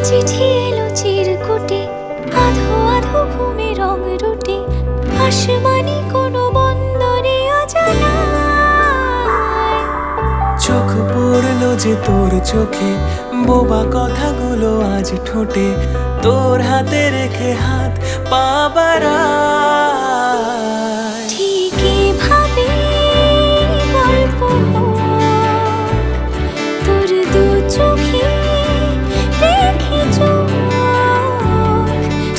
চিঠি এলো চিরকুটে, আধো আধো ঘুমে রং রুটে, আসমানি কোনো বন্দরে অজানায়। চোখ পড়লো যে তোর চোখে, বোবা কথাগুলো আজ ঠোঁটে, তোর হাতে রেখে হাত পা বাড়ায়। ঠিক এভাবে গল্প হোক, তোর দু চোখে রেখে চোখ।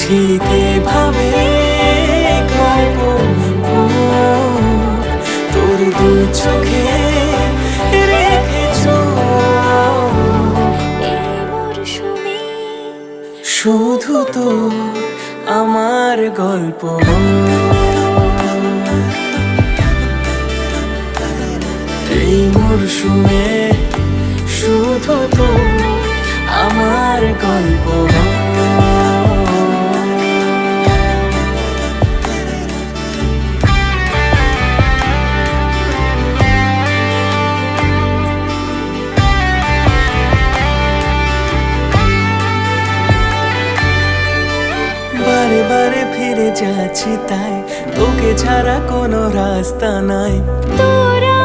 ঠিক এভাবে গল্প হোক, তোর দু চোখে রেখে চোখ। এই মরশুমে শুধু তো আমার গল্প, এই মরশুমে শুধু তো আমার গল্প। বারে বারে ফিরে যাচ্ছি তাই, তোকে ছাড়া কোনো রাস্তা নাই। তোরা